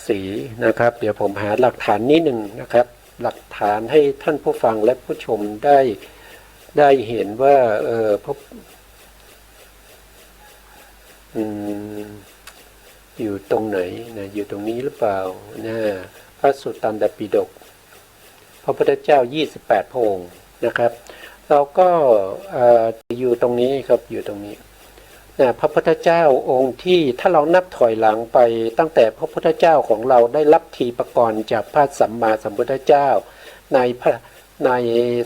สีนะครับเดี๋ยวผมหาหลักฐานนิดหนึ่งนะครับหลักฐานให้ท่านผู้ฟังและผู้ชมได้เห็นว่าอยู่ตรงไหนนะอยู่ตรงนี้หรือเปล่านะพระสุตตันตปิฎกพระพุทธเจ้า28พระองค์นะครับเราก็อยู่ตรงนี้ครับอยู่ตรงนี้นะพระพุทธเจ้าองค์ที่ถ้าเรานับถอยหลังไปตั้งแต่พระพุทธเจ้าของเราได้รับทีปกรณ์จากพระสัมมาสัมพุทธเจ้าใน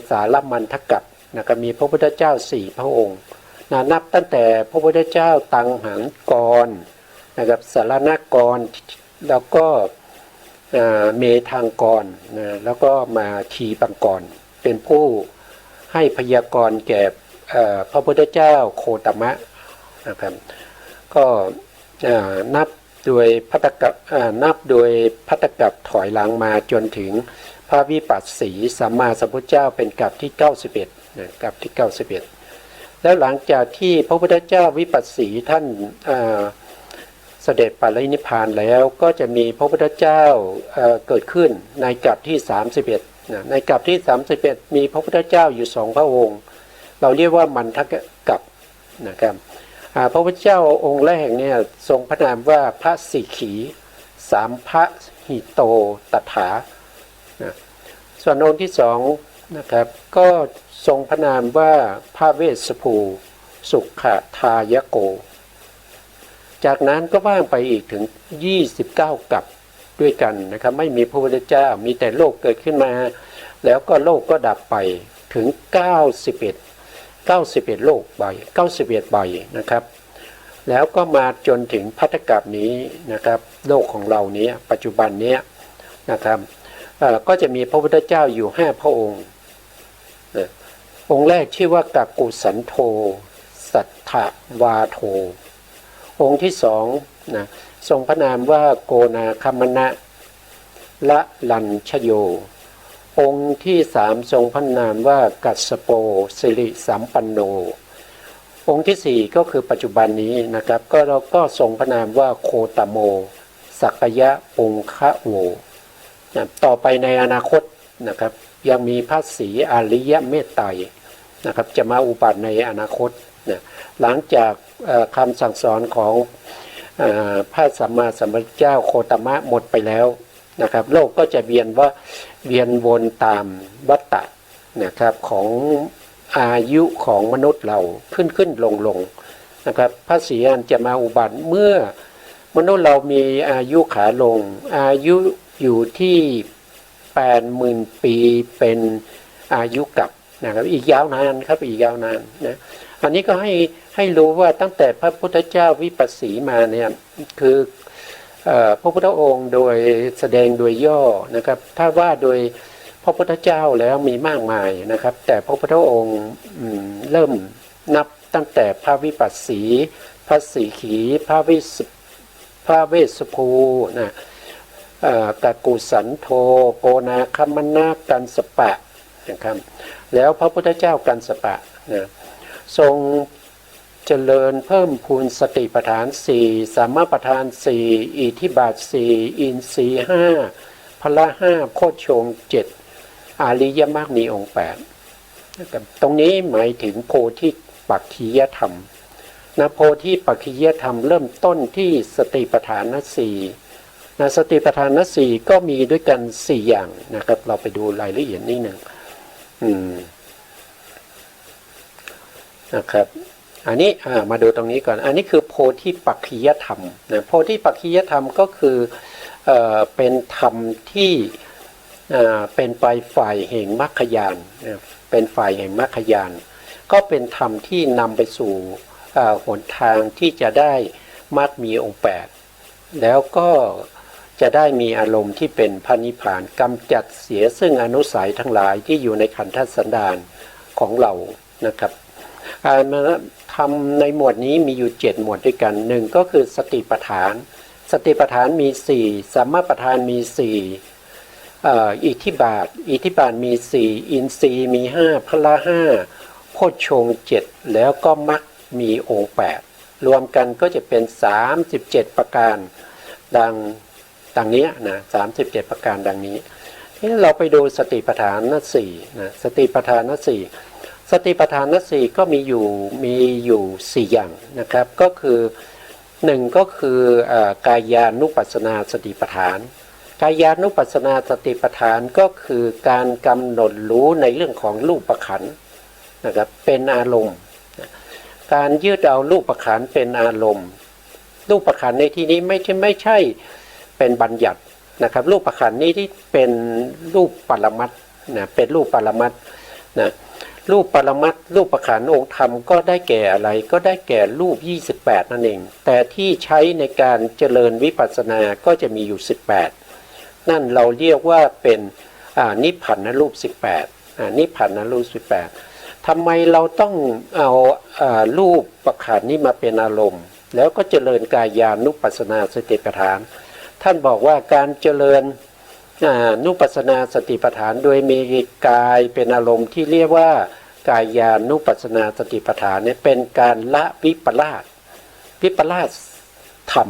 สารมันทกัปนะครับมีพระพุทธเจ้า4พระองค์นะนับตั้งแต่พระพุทธเจ้าตังหังกรนะครับสารณกรแล้วก็เมธังกรนะแล้วก็มาทีปังกรเป็นผู้ให้พยากรณ์แก่พระพุทธเจ้าโคตมะนะครับก็นับโดยพัตกัปถอยหลังมาจนถึงพระวิปัสสีสัมมาสัมพุทธเจ้าเป็นกัปที่91นะกัปที่91แล้วหลังจากที่พระพุทธเจ้าวิปัสสีท่านเสด็จปรินิพพานแล้วก็จะมีพระพุทธเจ้าเกิดขึ้นในกัปที่31นะในกัปที่31มีพระพุทธเจ้าอยู่2พระองค์เราเรียกว่ามันทกัปนะครับพระพุทธเจ้าองค์แรกเนี่ยทรงพระนามว่าพระสิกขีสามพระหิโตตถานะส่วนองค์ที่2นะครับก็ทรงพระนามว่าพระเวสสภูสุขทายโกจากนั้นก็ว่างไปอีกถึง29กัปด้วยกันนะครับไม่มีพระพุทธเจ้ามีแต่โลกเกิดขึ้นมาแล้วก็โลกก็ดับไปถึง91โลกใบ91ใบนะครับแล้วก็มาจนถึงภัตตกัปนี้นะครับโลกของเรานี้ปัจจุบันนี้นะครับก็จะมีพระพุทธเจ้าอยู่5พระองค์องค์แรกชื่อว่ากักกุสันโธสัทธวาโธองค์ที่2นะทรงพระนามว่าโกนาคัมมนะละลัญชโยองค์ที่3ทรงพระนามว่ากัสสโปสิริสัมปันโนองค์ที่4ก็คือปัจจุบันนี้นะครับเราก็ทรงพระนามว่าโคตโมสักยะปุงคะโวนะต่อไปในอนาคตนะครับยังมีพระศรีอริยเมตไตรนะครับจะมาอุบัติในอนาคตนะหลังจากคำสั่งสอนของพระสัมมาสัมพุทธเจ้าโคตมะหมดไปแล้วนะครับโลกก็จะเวียนวนตามวัฏฏะนะครับของอายุของมนุษย์เราขึ้นลงนะครับพระศรีอรหันต์จะมาอุบัติเมื่อมนุษย์เรามีอายุขาลงอายุอยู่ที่80,000 ปีเป็นอายุกัปนะครับอีกยาวนานครับอีกยาวนานนะอันนี้ก็ให้รู้ว่าตั้งแต่พระพุทธเจ้าวิปัสสีมาเนี่ยคือพระพุทธองค์โดยแสดงโดยย่อนะครับถ้าว่าโดยพระพุทธเจ้าแล้วมีมากมายนะครับแต่พระพุทธองค์เริ่มนับตั้งแต่พระวิปัสสีพระสีขีพระเวสสภูนะกักกุสันโธโกนาคัมมนะกันสปะนะครับแล้วพระพุทธเจ้ากันสปะนะทรงเจริญเพิ่มพูนสติปัฏฐาน4สัมมาปัฏฐาน4อิทธิบาท4อินทรีย์5พละ5โพชฌงค์7อริยมรรคมีองค์8นะครับตรงนี้หมายถึงโพธิปักขิยธรรมนะโพธิปักขิยธรรมเริ่มต้นที่สติปัฏฐาน4นะสติปัฏฐาน4ก็มีด้วยกัน4อย่างนะครับเราไปดูรายละเอียดนิดนึงนะครับอันนี้มาดูตรงนี้ก่อนอันนี้คือโพธิปักขิยธรรมนะโพธิปักขิยธรรมก็คือเป็นธรรมที่เป็นไปฝ่ายแห่งมรรคญาณเป็นฝ่ายแห่งมรรคญาณก็เป็นธรรมที่นำไปสู่หนทางที่จะได้มรรคมีองค์8แล้วก็จะได้มีอารมณ์ที่เป็นพระนิพพานกำจัดเสียซึ่งอนุสัยทั้งหลายที่อยู่ในขันธสันดานของเรานะครับทำในหมวดนี้มีอยู่7หมวดด้วยกัน1ก็คือสติปัฏฐานสติปัฏฐานมี4สัมมาปัฏฐานมี4อิทธิบาทมี4อินทรีย์มี5พละ5โพชฌงค์7แล้วก็มรรคมีองค์8รวมกันก็จะเป็น37ประการดัง ดังนี้นะ37ประการดังนี้ที่เราไปดูสติปัฏฐานสี่นะสติปัฏฐานสี่สติปัฏฐานสี่ก็มีอยู่4อย่างนะครับก็คือหนึ่งก็คือกายานุปัสสนาสติปัฏฐานกายานุปัสสนาสติปัฏฐานก็คือการกำหนดรู้ในเรื่องของรูปขันธ์นะครับเป็นอารมณ์การยึดเอารูปขันธ์เป็นอารมณ์รูปขันธ์ในที่นี้ไม่ใช่เป็นบัญญัตินะครับรูปขันธ์นี้ที่เป็นรูปปรมัตถ์นะเป็นรูปปรมัตถ์นะรูปปรมัตถ์รูปขันธ์องค์ธรรมก็ได้แก่อะไรก็ได้แก่รูป28นั่นเองแต่ที่ใช้ในการเจริญวิปัสสนาก็จะมีอยู่18นั่นเราเรียกว่าเป็นนิพพานรูป18นิพพานรูป18ทำไมเราต้องเอารูปประขันนี้มาเป็นอารมณ์แล้วก็เจริญกายานุปัสสนาสติปัฏฐานท่านบอกว่าการเจริญนุปัสสนาสติปัฏฐานโดยมีกายเป็นอารมณ์ที่เรียกว่ากายานุปัสสนาสติปัฏฐานเนี่ยเป็นการละวิปลาสธรรม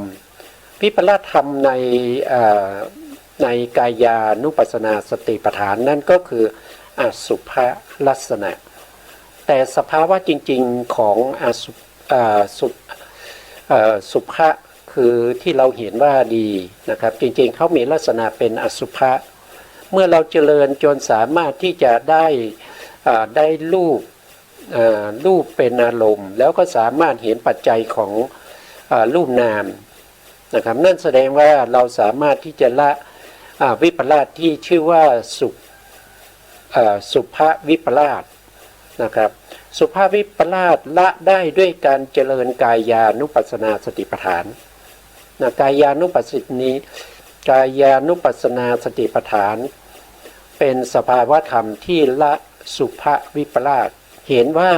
วิปลาสธรรมในกายานุปัสสนาสติปัฏฐานนั่นก็คืออสุภลักษณะแต่สภาวะจริงๆของสุภะคือที่เราเห็นว่าดีนะครับจริงๆเขามีลักษณะเป็นอสุภะเมื่อเราเจริญจนสามารถที่จะได้รูปเป็นอารมณ์แล้วก็สามารถเห็นปัจจัยของรูปนามนะครับนั่นแสดงว่าเราสามารถที่จะละวิปลาสที่ชื่อว่าสุภวิปลาสนะครับสุภวิปลาสละได้ด้วยการเจริญกายานุปัสสนาสติปัฏฐานนะกายานุปัสสนาสติปัฏฐานเป็นสภาวะธรรมที่ละสุภวิปลาสเห็นว่า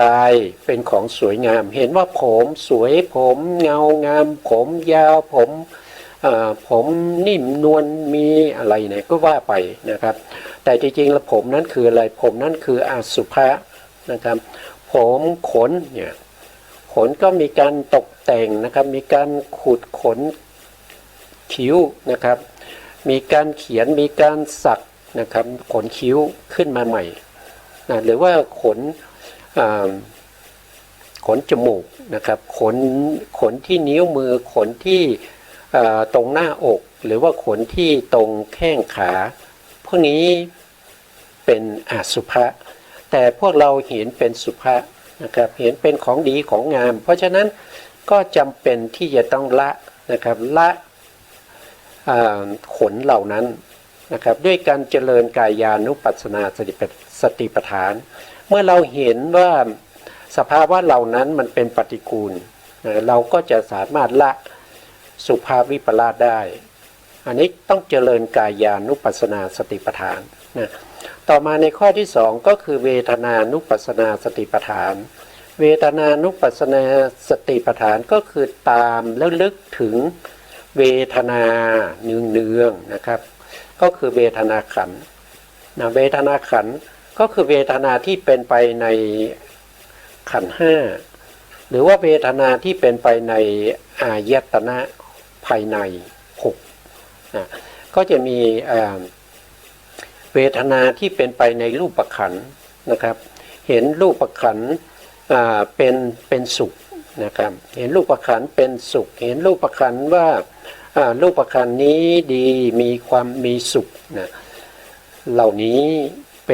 กายเป็นของสวยงามเห็นว่าผมสวยผมเงางามผมยาวผมนิ่มนวลมีอะไรเนี่ยก็ว่าไปนะครับแต่จริงๆแล้วผมนั้นคืออะไรผมนั้นคืออสุภะนะครับผมขนเนี่ยขนก็มีการตกแต่งนะครับมีการขูดขนคิ้วนะครับมีการเขียนมีการสักนะครับขนคิ้วขึ้นมาใหม่นะหรือว่าขนจมูกนะครับขนที่นิ้วมือขนที่ตรงหน้าอกหรือว่าขนที่ตรงแข้งขาพวกนี้เป็นอสุภะแต่พวกเราเห็นเป็นสุภะนะครับเห็นเป็นของดีของงามเพราะฉะนั้นก็จำเป็นที่จะต้องละนะครับละขนเหล่านั้นนะครับด้วยการเจริญกายานุปัสสนาสติปัฏฐานเมื่อเราเห็นว่าสภาวะเหล่านั้นมันเป็นปฏิกูลเราก็จะสามารถละสุภวิปลาสได้อันนี้ต้องเจริญกายานุปัสสนาสติปัฏฐานนะต่อมาในข้อที่2ก็คือเวทนานุปัสสนาสติปัฏฐานเวทนานุปัสสนาสติปัฏฐานก็คือตามแล้วลึกถึงเวทนาเนืองๆนะครับก็คือเวทนาขันธ์นะเวทนาขันธ์ก็คือเวทนาที่เป็นไปในขันธ์ห้าหรือว่าเวทนาที่เป็นไปในอายตนะภายใน6นะก็จะมีเวทนาที่เป็นไปในรูปขันธ์นะครับเห็นรูปขันธ์เป็นสุขนะครับเห็นรูปขันธ์เป็นสุขเห็นรูปขันธ์ว่ารูปขันธ์นี้ดีมีสุขนะเหล่านี้เ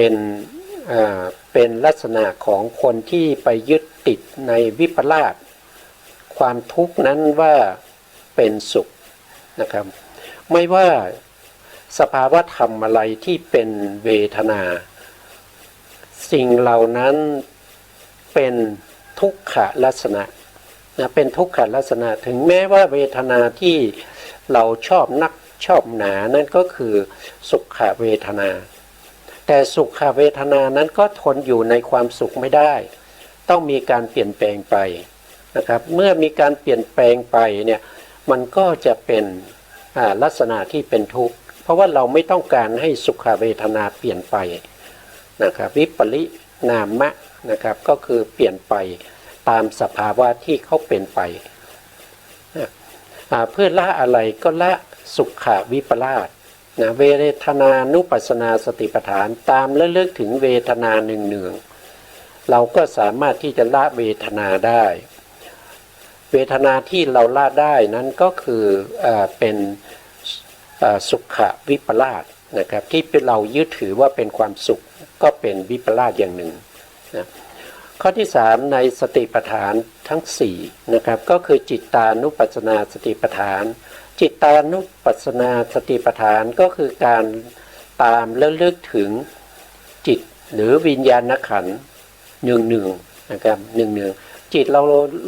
ป็นลักษณะของคนที่ไปยึดติดในวิปลาสความทุกข์นั้นว่าเป็นสุขนะครับไม่ว่าสภาวะธรรมอะไรที่เป็นเวทนาสิ่งเหล่านั้นเป็นทุกขลักษณะนะเป็นทุกขลักษณะถึงแม้ว่าเวทนาที่เราชอบนักชอบหนานั่นก็คือสุขเวทนาแต่สุขเวทนานั้นก็ทนอยู่ในความสุขไม่ได้ต้องมีการเปลี่ยนแปลงไปนะครับเมื่อมีการเปลี่ยนแปลงไปเนี่ยมันก็จะเป็นลักษณะที่เป็นทุกข์เพราะว่าเราไม่ต้องการให้สุขเวทนาเปลี่ยนไปนะครับวิปริณามะนะครับก็คือเปลี่ยนไปตามสภาวะที่เขาเป็นไป เพื่อละอะไรก็ละสุขวิปลาสนะเวทนานุปัสสนาสติปัฏฐานตามระลึกถึงเวทนาเนืองๆเราก็สามารถที่จะละเวทนาได้เวทนาที่เราละได้นั้นก็คือเป็นสุขวิปลาสนะครับที่เรายึดถือว่าเป็นความสุขก็เป็นวิปลาสอย่างหนึ่งนะข้อที่3ในสติปัฏฐานทั้ง4นะครับก็คือจิตตานุปัสสนาสติปัฏฐานจิตตานุปัสสนาสติปัฏฐานก็คือการตามระลึกถึงจิตหรือวิญญาณขันธ์หนึ่งนะครับหนึ่งจิตเรา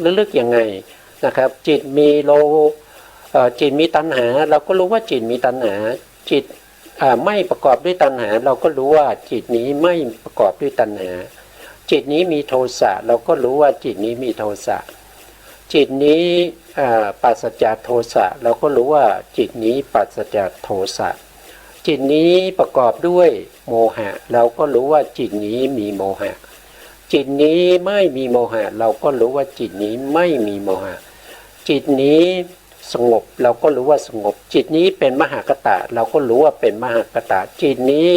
ระลึกยังไงนะครับจิตมีจิตมีตัณหาเราก็รู้ว่าจิตมีตัณหาจิตไม่ประกอบด้วยตัณหาเราก็รู้ว่าจิตนี้ไม่ประกอบด้วยตัณหาจิตนี้มีโทสะเราก็รู้ว่าจิตนี้มีโทสะจิตนี้ปราศจากโทสะเราก็รู้ว่าจิตนี้ปราศจากโทสะจิตนี้ประกอบด้วยโมหะเราก็รู้ว่าจิตนี้มีโมหะจิตนี้ไม่มีโมหะเราก็รู้ว่าจิตนี้ไม่มีโมหะจิตนี้สงบเราก็รู้ว่าสงบจิตนี้เป็นมหากตะเราก็รู้ว่าเป็นมหากตะจิตนี้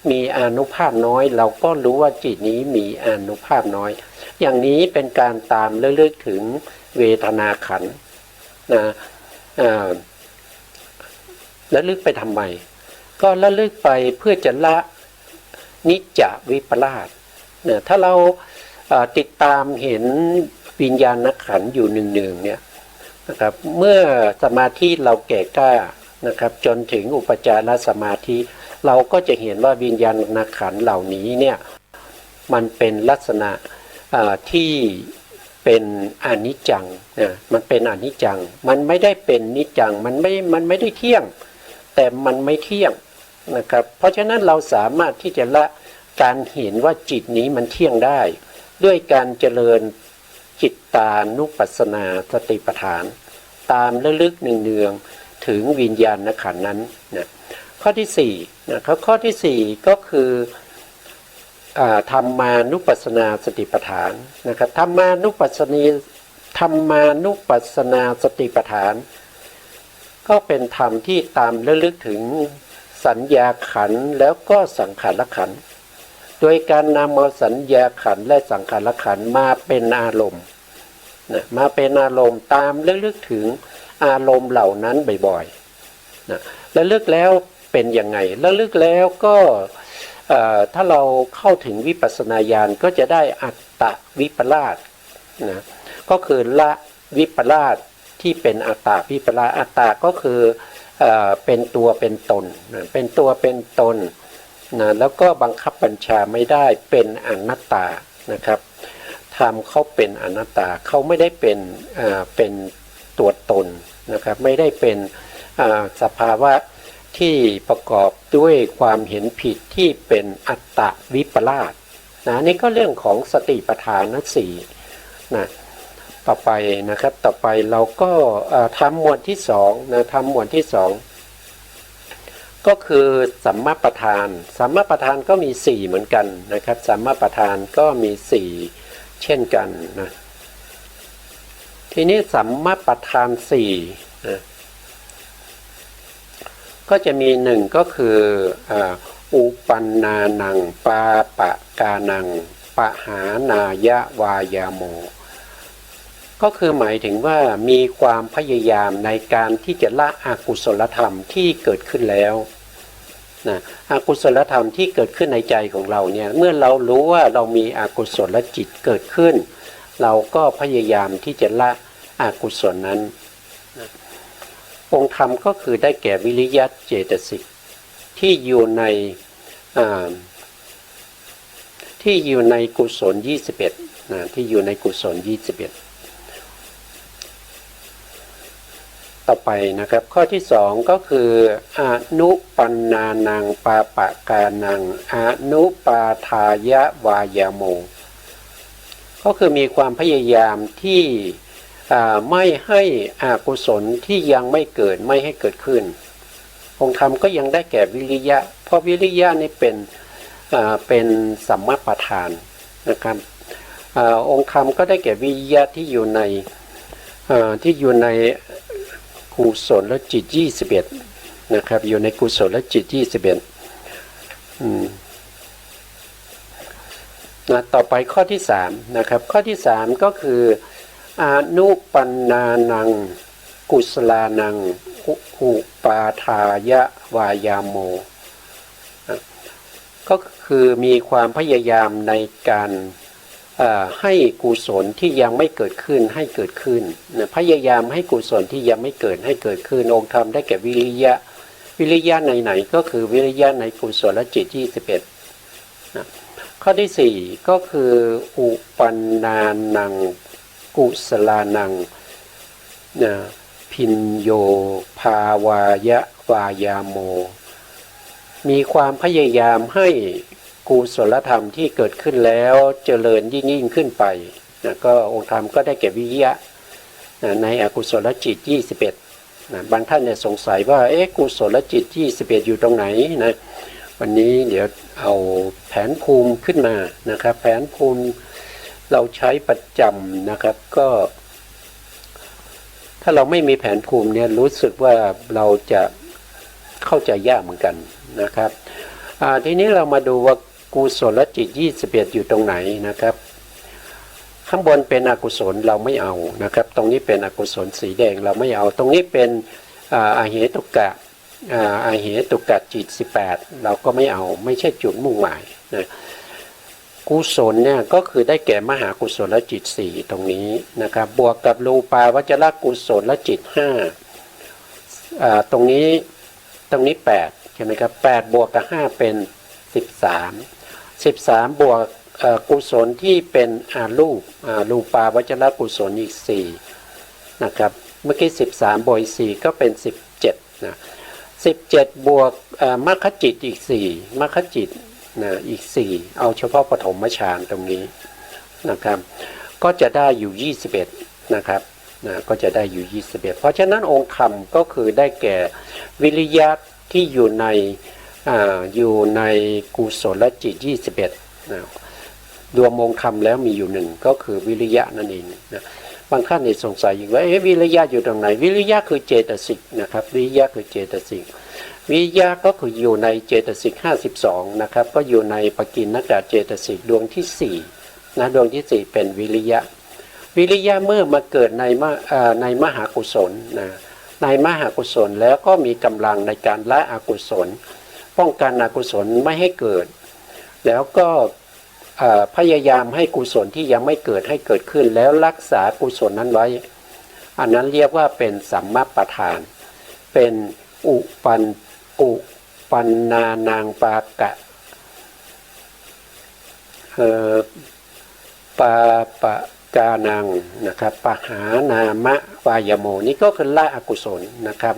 มีอานุภาพน้อยเราก็รู้ว่าจิตนี้มีอานุภาพน้อยอย่างนี้เป็นการตามระลึกถึงเวทนาขันธ์นะระลึกไปทำไมก็ระลึกไปเพื่อจะละนิจจวิปลาสนะถ้าเราติดตามเห็นวิญญาณขันธ์อยู่หนึ่งเนี่ยนะครับเมื่อสมาธิเราแก่กล้านะครับจนถึงอุปจารสมาธิเราก็จะเห็นว่าวิญญาณขันธ์เหล่านี้เนี่ยมันเป็นลักษณะที่เป็นอนิจจังนะมันเป็นอนิจจังมันไม่ได้เป็นนิจจังมันไม่ได้เที่ยงแต่มันไม่เที่ยงนะครับเพราะฉะนั้นเราสามารถที่จะละการเห็นว่าจิตนี้มันเที่ยงได้ด้วยการเจริญจิตตานุปัสสนาสติปัฏฐานตามระลึกเนืองๆถึงวิญญาณขันธ์นั้นนะข้อที่4นะครับข้อที่4ก็คือธรรมานุปัสสนาสติปัฏฐานนะครับธรรมานุปัสสนาสติปัฏฐานก็เป็นธรรมที่ตามระลึกถึงสัญญาขันธ์แล้วก็สังขารขันธ์โดยการนำเอาสัญญาขันธ์และสังขารขันธ์มาเป็นอารมณ์นะมาเป็นอารมณ์ตามระลึกถึงอารมณ์เหล่านั้นบ่อยๆนะระลึกแล้วเป็นยังไงระลึกแล้วก็ถ้าเราเข้าถึงวิปัสสนาญาณก็จะได้อัตตวิปลาสนะก็คือละวิปลาสที่เป็นอัตตวิปลาสอัตตาก็คือเป็นตัวเป็นตนนะเป็นตัวเป็นตนนะแล้วก็บังคับบัญชาไม่ได้เป็นอนัตตานะครับทำเขาเป็นอนัตตาเขาไม่ได้เป็นตัวตนนะครับไม่ได้เป็นสภาวะที่ประกอบด้วยความเห็นผิดที่เป็นอัตตวิปลาสนะนี่ก็เรื่องของสติปัฏฐานสี่นะต่อไปนะครับต่อไปเราก็ทำหมวดที่2นะทำหมวดที่2ก็คือสัมมาประธานสัมมาประธานก็มี4เหมือนกันนะครับสัมมาประธานก็มี4เช่นกันนะทีนี้สัมมาประธาน4นะก็จะมี1ก็คืออุปันนานังปาปะกานังปะหานายะวายาโมก็คือหมายถึงว่ามีความพยายามในการที่จะละอกุศลธรรมที่เกิดขึ้นแล้วนะอกุศลธรรมที่เกิดขึ้นในใจของเราเนี่ยเมื่อเรารู้ว่าเรามีอกุศลจิตเกิดขึ้นเราก็พยายามที่จะละอกุศลนั้นนะองค์ธรรมก็คือได้แก่วิริยะเจตสิกที่อยู่ในกุศล21นะที่อยู่ในกุศล21ต่อไปนะครับข้อที่2ก็คืออนุปันนานังปาปะกานังอนุปาทายะวายาโมก็คือมีความพยายามที่ไม่ให้อกุศลที่ยังไม่เกิดไม่ให้เกิดขึ้นองค์ธรรมก็ยังได้แก่วิริยะเพราะวิริยะนี่เป็นสัมมาประธานนะครับองค์ธรรมก็ได้แก่วิริยะที่อยู่ใน กุศลจิต21นะครับอยู่ในกุศลจิต21ต่อไปข้อที่3นะครับข้อที่3ก็คืออนุปันนานังกุศลานังอุปาทายะวายาโมก็คือมีความพยายามในการให้กุศลที่ยังไม่เกิดขึ้นให้เกิดขึ้นพยายามให้กุศลที่ยังไม่เกิดให้เกิดขึ้นองค์ธรรมได้แก่วิริยะวิริยะไหนๆก็คือวิริยะในกุศลจิต21ข้อที่4ก็คืออุปันนานังกุศลานังพินโยภาวายะวายาโมมีความพยายามให้กุศลธรรมที่เกิดขึ้นแล้วเจริญยิ่งขึ้นไปก็องค์ธรรมก็ได้แก่วิริยะในอกุศลจิต21บางท่านเนี่ยสงสัยว่ากุศลจิต21อยู่ตรงไหนนะวันนี้เดี๋ยวเอาแผนภูมิขึ้นมานะครับแผนภูมิเราใช้ประจำนะครับก็ถ้าเราไม่มีแผนภูมิเนี่ยรู้สึกว่าเราจะเข้าใจยากเหมือนกันนะครับทีนี้เรามาดูว่ากุศลจิต21อยู่ตรงไหนนะครับข้างบนเป็นอกุศลเราไม่เอานะครับตรงนี้เป็นอกุศลสีแดงเราไม่เอาตรงนี้เป็นอาเหตุกะอาเหตุกะจิต18เราก็ไม่เอาไม่ใช่จุดมุ่งหมายนะกุศลเนี่ยก็คือได้แก่มหากุศลจิต4ตรงนี้นะครับบวกกับรูปาวจรกุศลจิต5ตรงนี้8ใช่ไหมครับ8บวกกับ5เป็น13บวกกุศลที่เป็นรูปาวจรกุศลอีก4นะครับเมื่อกี้13บวก4ก็เป็น17นะ17บวกมรรคจิตอีก4มรรคจิตอีก4เอาเฉพาะปฐมฌานตรงนี้นะครับก็จะได้อยู่21นะครับก็จะได้อยู่21เพราะฉะนั้นองค์ธรรมก็คือได้แก่วิริยะที่อยู่ในกุศลจิต21รวมองค์ธรรมแล้วมีอยู่1ก็คือวิริยะนั่นเองนะบางท่านสงสัยอยู่ว่าวิริยะอยู่ตรงไหนวิริยะคือเจตสิกนะครับวิริยะคือเจตสิกวิริยะก็คืออยู่ในเจตสิก52นะครับก็อยู่ในปกิณณกะเจตสิกดวงที่4นะดวงที่4เป็นวิริยะวิริยะเมื่อมาเกิดในมหากุศลนะในมหากุศลแล้วก็มีกำลังในการละอกุศลป้องกันอกุศลไม่ให้เกิดแล้วก็พยายามให้กุศลที่ยังไม่เกิดให้เกิดขึ้นแล้วรักษากุศลนั้นไว้อันนั้นเรียกว่าเป็นสัมมาประธานเป็นอุปันนานางปากะปาปะกานังนะครับปหานามะวายโมนี่ก็คือละอกุศลนะครับ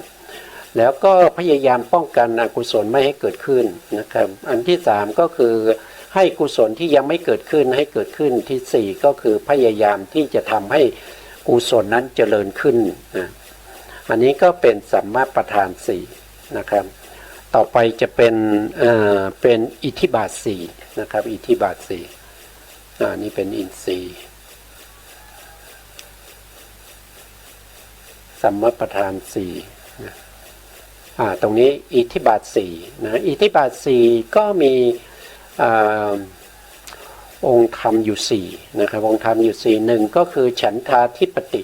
แล้วก็พยายามป้องกันอกุศลไม่ให้เกิดขึ้นนะครับอันที่3ก็คือให้กุศลที่ยังไม่เกิดขึ้นให้เกิดขึ้นที่4ก็คือพยายามที่จะทำให้กุศลนั้นเจริญขึ้นนะอันนี้ก็เป็นสัมมาประธาน4นะครับต่อไปจะเป็นอิทธิบาท4นะครับอิทธิบาท4นี่เป็นอินทรีย์สัมมาประธาน4นะตรงนี้อิทธิบาท4นะอิทธิบาท4ก็มีองค์ธรรมอยู่4นะครับองค์ธรรมอยู่4 1ก็คือฉันทาธิปติ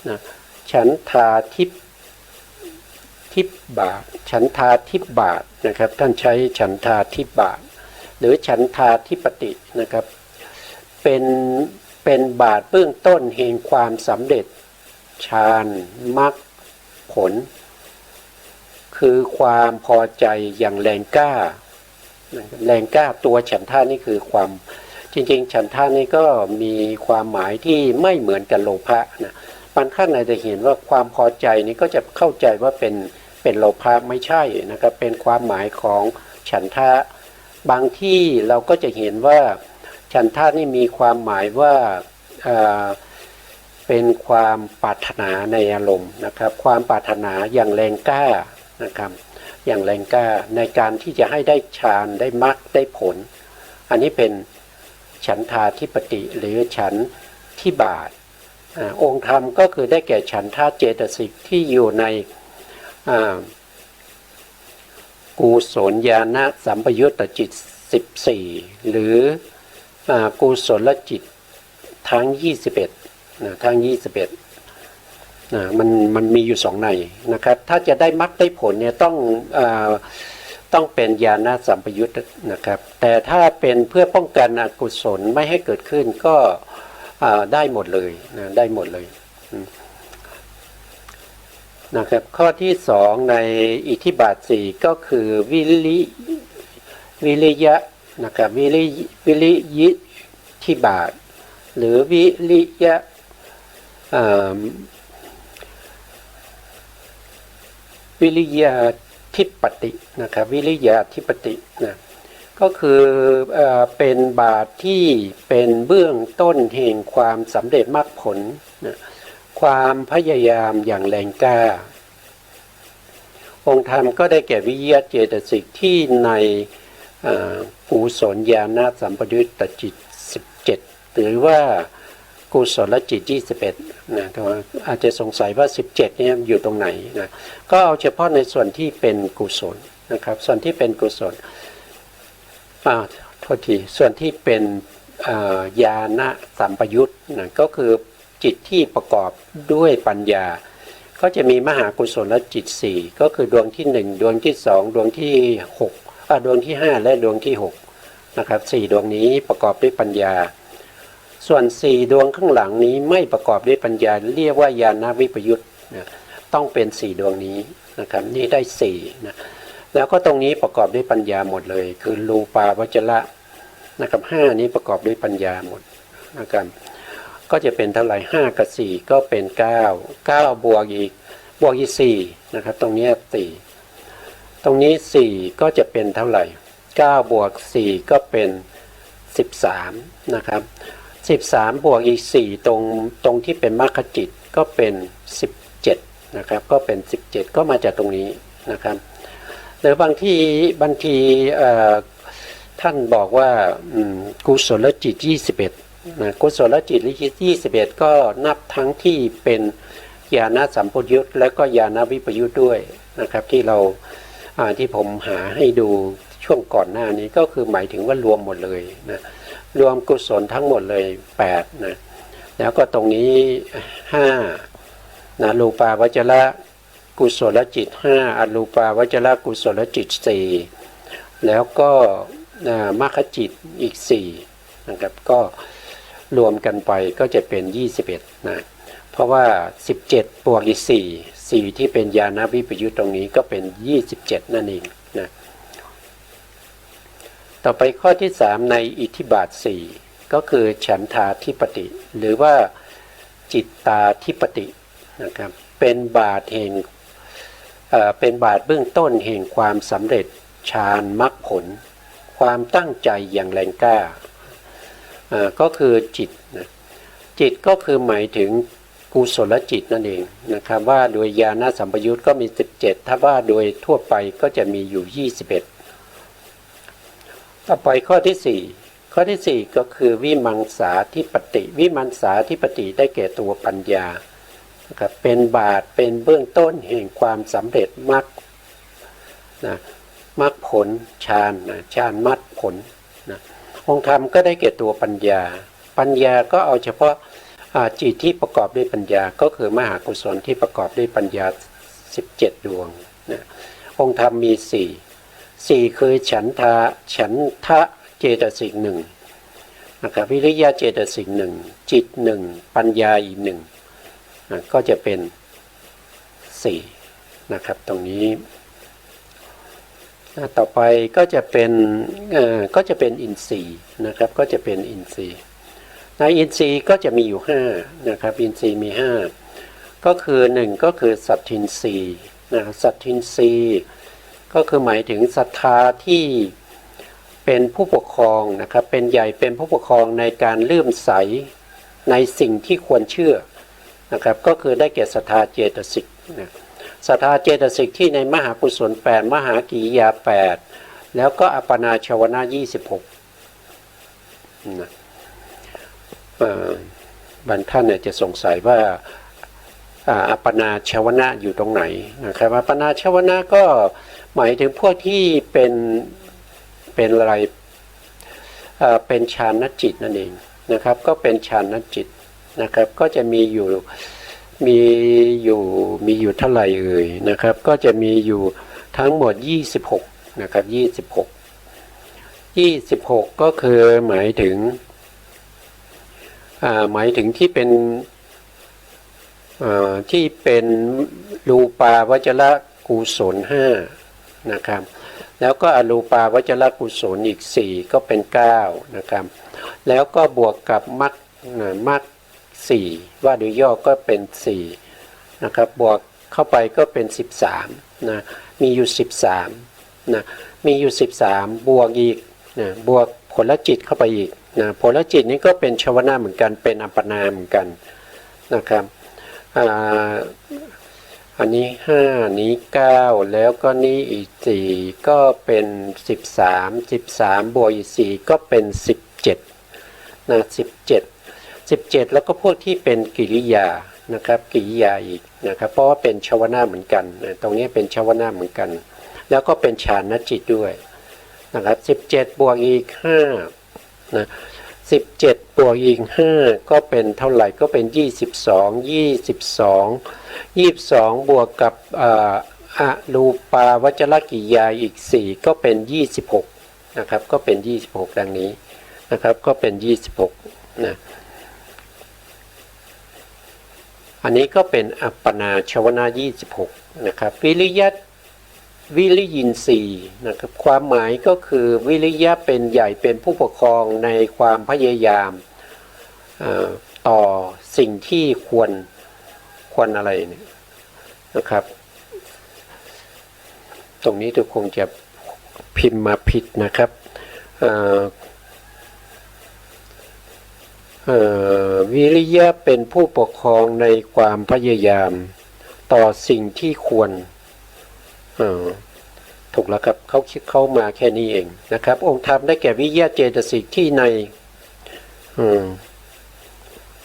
นะฉันทาทิบาทฉันทาทิบาทนะครับท่านใช้ฉันทาทิบาทหรือฉันทาธิปตินะครับเป็นบาทเบื้องต้นแห่งความสำเร็จฌานมรรคผลคือความพอใจอย่างแรงกล้าตัวฉันทานี่คือความจริงๆฉันทานี่ก็มีความหมายที่ไม่เหมือนกับโลภะนะบางท่านอาจจะเห็นว่าความพอใจนี้ก็จะเข้าใจว่าเป็นโลภะไม่ใช่นะครับเป็นความหมายของฉันทะบางที่เราก็จะเห็นว่าฉันทะนี่มีความหมายว่าเป็นความปรารถนาในอารมณ์นะครับความปรารถนาอย่างแรงกล้านะครับอย่างแรงกล้าในการที่จะให้ได้ฌานได้มรรคได้ผลอันนี้เป็นฉันทาธิปติหรือฉันทิบาท องค์ธรรมก็คือได้แก่ฉันทะเจตสิกที่อยู่ในกุศลญาณสัมปยุตตจิต14หรือกุศลจิตทั้ง21ทั้ง21มันมีอยู่2ในนะครับถ้าจะได้มรรคได้ผลเนี่ยต้องเป็นญาณสัมปยุตนะครับแต่ถ้าเป็นเพื่อป้องกันอกุศลไม่ให้เกิดขึ้นก็ได้หมดเลยนะได้หมดเลยนะครับข้อที่2ในอิทธิบาท4ก็คือวิริยะนะครับวิริยิทธิบาทหรือวิริยะวิริยาธิปตินะครับวิริยาธิปตินะก็คือเป็นบาทที่เป็นเบื้องต้นแห่งความสำเร็จมรรคผลนะความพยายามอย่างแรงกล้าองค์ธรรมก็ได้แก่วิริยะเจตสิกที่ในกุศลญาณสัมปยุตตจิต17หรือว่ากุศลจิต21นะอาจจะสงสัยว่า17เนี่ยอยู่ตรงไหนนะก็เอาเฉพาะในส่วนที่เป็นกุศลนะครับส่วนที่เป็นกุศลโทษทีส่วนที่เป็นญาณสัมปยุตนะก็คือจิตที่ประกอบด้วยปัญญาก็จะมีมหากุศลจิต4ก็คือดวงที่1ดวงที่2ดวงที่6ดวงที่5และดวงที่6นะครับ4ดวงนี้ประกอบด้วยปัญญาส่วน4ดวงข้างหลังนี้ไม่ประกอบด้วยปัญญาเรียกว่าญาณวิปยุตนะต้องเป็น4ดวงนี้นะครับนี่ได้4นะแล้วก็ตรงนี้ประกอบด้วยปัญญาหมดเลยคือรูปาวจระนะครับ5นี้ประกอบด้วยปัญญาหมดนะครับก็จะเป็นเท่าไหร่5กับ4ก็เป็น9บวกอีก4นะครับตรงนี้4ตรงนี้4ก็จะเป็นเท่าไหร่9บวก4ก็เป็น13นะครับ13บวกอีก4ตรงที่เป็นมรรคจิตก็เป็น17นะครับก็เป็น17ก็มาจากตรงนี้นะครับหรือบางทีท่านบอกว่ากุศลจิต21นะกุศลจิต21ก็นับทั้งที่เป็นญาณสัมปยุตและก็ญาณวิปยุตด้วยนะครับที่ผมหาให้ดูช่วงก่อนหน้านี้ก็คือหมายถึงว่ารวมหมดเลยนะรวมกุศลทั้งหมดเลย8นะแล้วก็ตรงนี้5นะรูปาวจระกุศลจิต5อรูปาวจระกุศลจิต4แล้วก็มรรคจิตอีก4นะครับก็รวมกันไปก็จะเป็น21นะเพราะว่า17บวกอีก4ที่เป็นญาณวิปยุตตรงนี้ก็เป็น27นั่นเองนะต่อไปข้อที่3ในอิทธิบาท4ก็คือฉันทาธิปติหรือว่าจิตตาธิปตินะครับเป็นบาทเบื้องต้นแห่งความสำเร็จฌานมรรคผลความตั้งใจอย่างแรงกล้าก็คือจิตนะจิตก็คือหมายถึงกุศลจิตนั่นเองนะครับว่าโดยญาณสัมปยุตก็มี17ถ้าว่าโดยทั่วไปก็จะมีอยู่21ต่อไปข้อที่4ก็คือวิมังสาธิปติวิมังสาธิปติได้แก่ตัวปัญญานะครับเป็นบาทเป็นเบื้องต้นแห่งความสำเร็จมรรคนะมรรคผลฌานนะฌานมรรคผลนะองค์ธรรมก็ได้แก่ตัวปัญญาก็เอาเฉพาะจิตที่ประกอบด้วยปัญญาก็คือมหากุศลที่ประกอบด้วยปัญญา17ดวงนะองค์ธรรมมี4คือฉันทะเจตสิก1นะครับวิริยะเจตสิก1จิต1ปัญญาอีก1นะก็จะเป็น4นะครับตรงนี้ต่อไปก็จะเป็นอินทรีย์นะครับก็จะเป็นอินทรีย์ในอินทรีย์ก็จะมีอยู่5นะครับอินทรีย์มี5ก็คือ1ก็คือสัตทินทรีย์นะสัตทินทรีย์ก็คือหมายถึงศรัทธาที่เป็นผู้ปกครองนะครับเป็นใหญ่เป็นผู้ปกครองในการเลื่อมใสในสิ่งที่ควรเชื่อนะครับก็คือได้แก่ศรัทธาเจตสิกนะศรัทธาเจตสิกที่ในมหากุศล8มหากิริยา8แล้วก็อัปปนาชวนะ26นะ บางท่านเนี่ยจะสงสัยว่าอัปปนาชวนะอยู่ตรงไหนนะครับอัปปนาชวนะก็หมายถึงพวกที่เป็นอะไรเป็นฌานจิตนั่นเองนะครับก็เป็นฌานจิตนะครับก็จะมีอยู่เท่าไหร่เอ่ยนะครับก็จะมีอยู่ทั้งหมด26นะครับ26ก็คือหมายถึงที่เป็นรูปาวจรกุศล5นะครับแล้วก็อรูปาวจรกุศลอีก4ก็เป็น9นะครับแล้วก็บวกกับมรรค4ว่าโดยย่อก็เป็น4นะครับบวกเข้าไปก็เป็น13นะมีอยู่13นะมีอยู่13บวกอีกนะบวกผลจิตเข้าไปอีกนะผลจิตนี้ก็เป็นชวนะเหมือนกันเป็นอัปปนาเหมือนกันนะครับอันนี้5นี้9แล้วก็นี้อีก4ก็เป็น13บวกอีก4ก็เป็น17นะ17แล้วก็พวกที่เป็นกิริยานะครับกิริยาอีกนะครับเพราะว่าเป็นชวนะเหมือนกันนะตรงนี้เป็นชวนะเหมือนกันแล้วก็เป็นฌานจิตด้วยนะครับ17บวกอีก5นะ17บวกอีก5ก็เป็นเท่าไหร่ก็เป็น22บวกกับอรูปาวจรกิริยาอีก4ก็เป็น26นะครับก็เป็น26ดังนี้นะครับก็เป็น26นะอันนี้ก็เป็นอัปปนาชวนะ26นะครับวิริยินทรีย์นะครับความหมายก็คือวิริยะเป็นใหญ่เป็นผู้ปกครองในความพยายามต่อสิ่งที่ควรอะไรเนี่ยนะครับตรงนี้ทุกคงจะพิมพ์มาผิดนะครับวิริยะเป็นผู้ปกครองในความพยายามต่อสิ่งที่ควรถูกแล้วครับเขาคิดเข้ามาแค่นี้เองนะครับองค์ธรรมได้แก่วิริยะเจตสิกที่ใน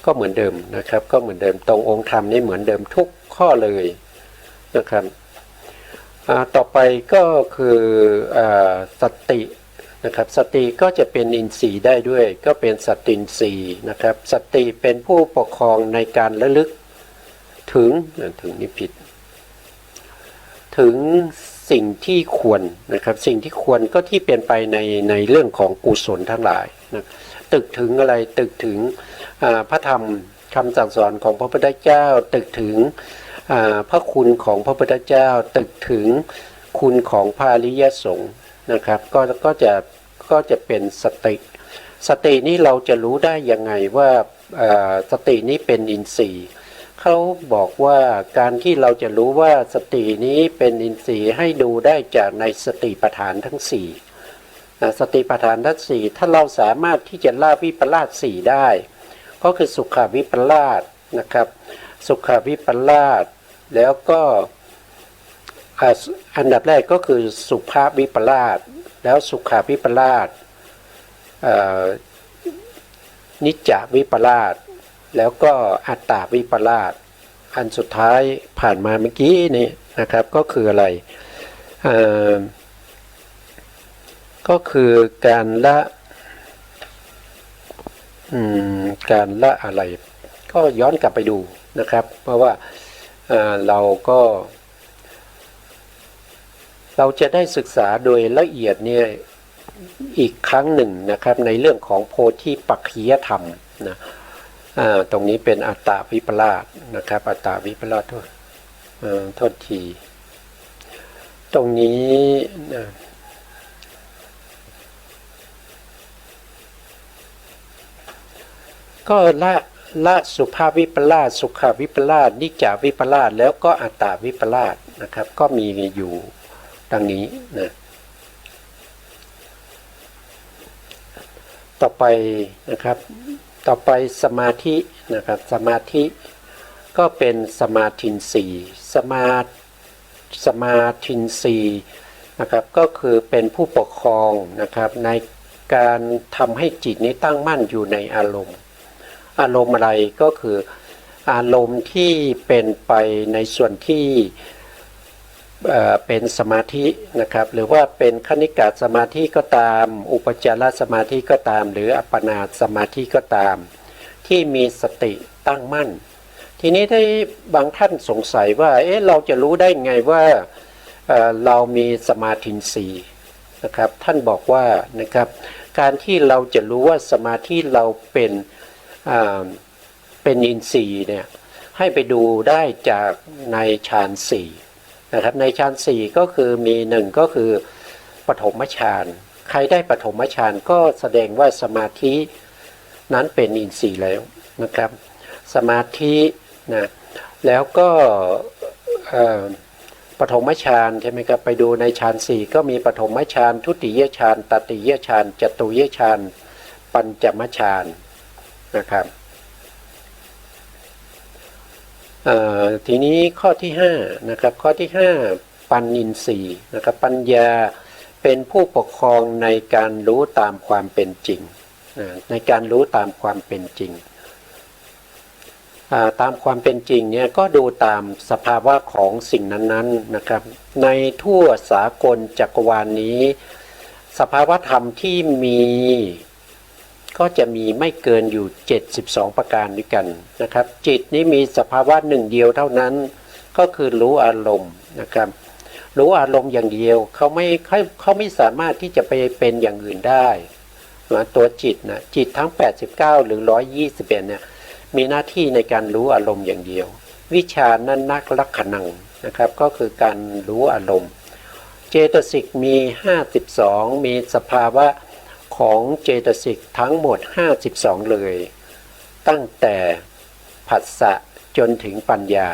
ก็เหมือนเดิมนะครับก็เหมือนเดิมตรงองค์ธรรมนี่เหมือนเดิมทุกข้อเลยนะครับต่อไปก็คือสตินะครับสติก็จะเป็นอินทรีย์ได้ด้วยก็เป็นสติอินทรีย์นะครับสติเป็นผู้ปกครองในการระลึกถึงนี่ผิดถึงสิ่งที่ควรนะครับสิ่งที่ควรก็ที่เป็นไปในเรื่องของกุศลทั้งหลายนะตึกถึงอะไรตึกถึงพระธรรมคำสั่งสอนของพระพุทธเจ้าตึกถึงพระคุณของพระพุทธเจ้าตึกถึงคุณของพระอริยสงฆ์นะครับก็จะเป็นสตินี้เราจะรู้ได้ยังไงว่าสตินี้เป็นอินทรีย์เขาบอกว่าการที่เราจะรู้ว่าสตินี้เป็นอินทรีย์ให้ดูได้จากในสติปัฏฐานทั้ง4สติปัฏฐานทั้ง4ถ้าเราสามารถที่จะละวิปลาส4ได้ก็คือสุขวิปลาสนะครับสุขวิปลาสแล้วก็อันดับแรกก็คือสุภาพวิปลาสแล้วสุขวิปลาสนิจจวิปลาสแล้วก็อัตตาวิปลาสอันสุดท้ายผ่านมาเมื่อกี้นี่นะครับก็คืออะไรก็คือการละอะไรก็ย้อนกลับไปดูนะครับเพราะว่าเราจะได้ศึกษาโดยละเอียดเนี่ยอีกครั้งหนึ่งนะครับในเรื่องของโพธิปักขิยธรรมนะตรงนี้เป็นอัตตาวิปลาสนะครับอัตตาวิปลาสโทษทีตรงนี้ก็ละสุภาพวิปลาสสุขวิปลาสนิจจวิปลาสแล้วก็อัตตาวิปลาสนะครับก็มีอยู่ดังนี้นะต่อไปนะครับต่อไปสมาธินะครับสมาธิก็เป็นสมาธินสีสมาธินสีนะครับก็คือเป็นผู้ปกครองนะครับในการทำให้จิตนี้ตั้งมั่นอยู่ในอารมณ์ อารมณ์อะไรก็คืออารมณ์ที่เป็นไปในส่วนที่เป็นสมาธินะครับหรือว่าเป็นคณิกะสมาธิก็ตามอุปจารสมาธิก็ตามหรืออัปปนาสมาธิก็ตามที่มีสติตั้งมั่นทีนี้ถ้าบางท่านสงสัยว่าเราจะรู้ได้ไงว่าเรามีสมาธิสีนะครับท่านบอกว่านะครับการที่เราจะรู้ว่าสมาธิเราเป็นอินทรีย์เนี่ยให้ไปดูได้จากในฌานสี่นะครับในฌานสี่ก็คือมีหนึ่งก็คือปฐมฌานใครได้ปฐมฌานก็แสดงว่าสมาธินั้นเป็นอินทรีย์แล้วนะครับสมาธินะแล้วก็ปฐมฌานใช่ไหมครับไปดูในฌานสี่ก็มีปฐมฌานทุติยฌานตติยฌานจตุยฌานปัญจมฌานนะครับทีนี้ข้อที่5นะครับข้อที่5ปัญญินทรีย์นะครับปัญญาเป็นผู้ปกครองในการรู้ตามความเป็นจริงในการรู้ตามความเป็นจริงตามความเป็นจริงเนี่ยก็ดูตามสภาวะของสิ่งนั้นๆนะครับในทั่วสากลจักรวาลนี้สภาวะธรรมที่มีก็จะมีไม่เกินอยู่72ประการด้วยกันนะครับจิตนี้มีสภาวะหนึ่งเดียวเท่านั้นก็คือรู้อารมณ์นะครับรู้อารมณ์อย่างเดียวเขาไม่สามารถที่จะไปเป็นอย่างอื่นได้ตัวจิตนะจิตทั้ง89หรือ121เนี่ยมีหน้าที่ในการรู้อารมณ์อย่างเดียววิชานั้นนักลักขณังนะครับก็คือการรู้อารมณ์เจตสิกมี52มีสภาวะของเจตสิกทั้งหมด52เลยตั้งแต่ผัสสะจนถึงปัญญา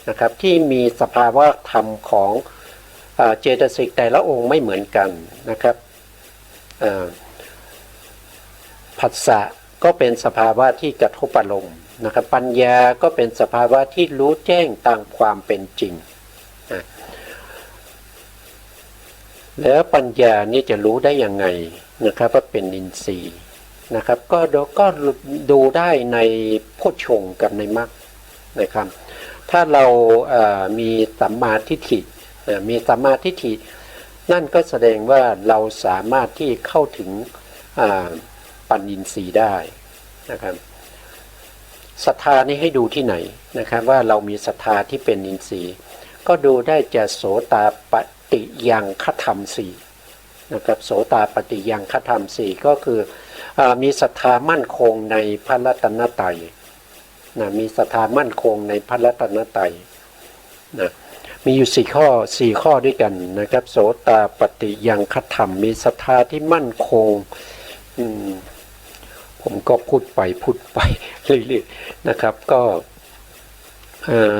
นะครับที่มีสภาวะธรรมของเจตสิกแต่ละองค์ไม่เหมือนกันนะครับผัสสะก็เป็นสภาวะที่กระทบอารมณ์นะครับปัญญาก็เป็นสภาวะที่รู้แจ้งตามความเป็นจริงแล้วปัญญานี่จะรู้ได้ยังไงนะครับว่าเป็นอินทรีย์นะครับก็ดูได้ในโพชฌงค์กับในมรรคนะครับถ้าเรามีสัมมาทิฏฐิมีสัมมาทิฏฐินั่นก็แสดงว่าเราสามารถที่เข้าถึงปัญญินทรีย์ได้นะครับศรัทธานี้ให้ดูที่ไหนนะครับว่าเรามีศรัทธาที่เป็นอินทรีย์ก็ดูได้จากโสตาปฏิยังคธรรมสี่นะครับโสตาปฏิยังคธรรมสี่ก็คือมีศรัทธามั่นคงในพระรัตนตรัยนะมีศรัทธามั่นคงในพระรัตนตรัยนะมีอยู่4ข้อด้วยกันนะครับโสตาปฏิยังคธรรมมีศรัทธาที่มั่นคงผมก็พูดไปเรื่อยๆนะครับก็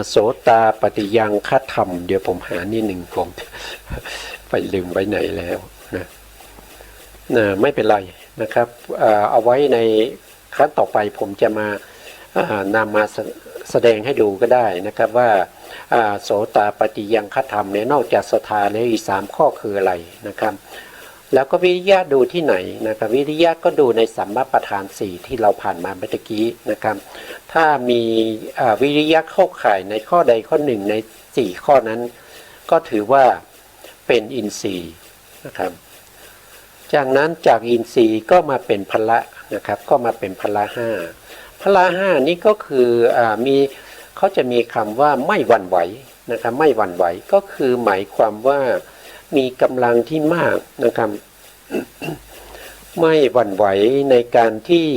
โสตาปฏิยังคธรรมเดี๋ยวผมหานิดหนึ่งผมไปลืมไว้ไหนแล้วนะไม่เป็นไรนะครับเอาไว้ในครั้งต่อไปผมจะมานำมาแสดงให้ดูก็ได้นะครับว่าโสตาปฏิยังคธรรมเนี่ยนอกจากศรัทธาแล้วอีก3ข้อคืออะไรนะครับแล้วก็วิริยะดูที่ไหนนะครับวิริยะก็ดูในสัมมาประธาน4ที่เราผ่านมาเมื่อกี้นะครับถ้ามีวิริยะเข้าข่ายในข้อใดข้อหนึ่งใน4ข้อนั้นก็ถือว่าเป็นอินทรีย์นะครับจากนั้นจากอินทรีย์ก็มาเป็นพละนะครับก็มาเป็นพละ5พละ5นี้ก็คือเขาจะมีคำว่าไม่หวั่นไหวนะครับไม่หวั่นไหวก็คือหมายความว่ามีกำลังที่มากนะครับไม่หวั่นไหวในการที่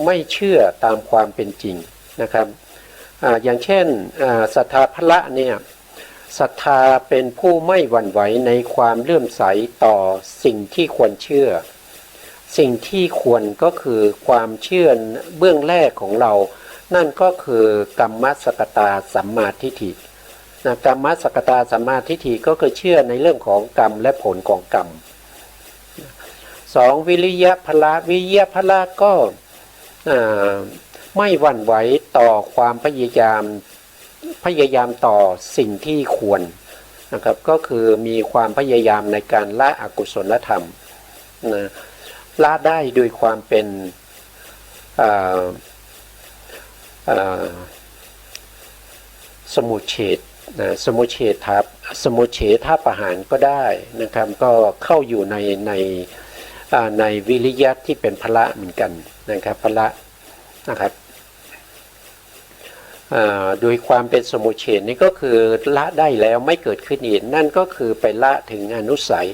ไม่เชื่อตามความเป็นจริงนะครับอย่างเช่นศรัทธาพละเนี่ยศรัทธาเป็นผู้ไม่หวั่นไหวในความเลื่อมใสต่อสิ่งที่ควรเชื่อสิ่งที่ควรก็คือความเชื่อเบื้องแรกของเรานั่นก็คือกัมมัสสกตาสัมมาทิฏฐิกัมมัสสกตาสัมมาทิฏฐิก็คือเชื่อในเรื่องของกรรมและผลของกรรม2วิริยะพละวิริยะพละก็ไม่หวั่นไหวต่อความพยายามต่อสิ่งที่ควรนะครับก็คือมีความพยายามในการละอกุศลธรรมละได้โดยความเป็น อ่าอ่าสมุเฉทนะสมุเฉททับสมุเฉทาประหารก็ได้นะครับก็เข้าอยู่ในวิริยะที่เป็นพละเหมือนกันนะครับพละนะครับโดยความเป็นสมุเฉทนี่ก็คือละได้แล้วไม่เกิดขึ้นอีกนั่นก็คือไปละถึงอนุสัย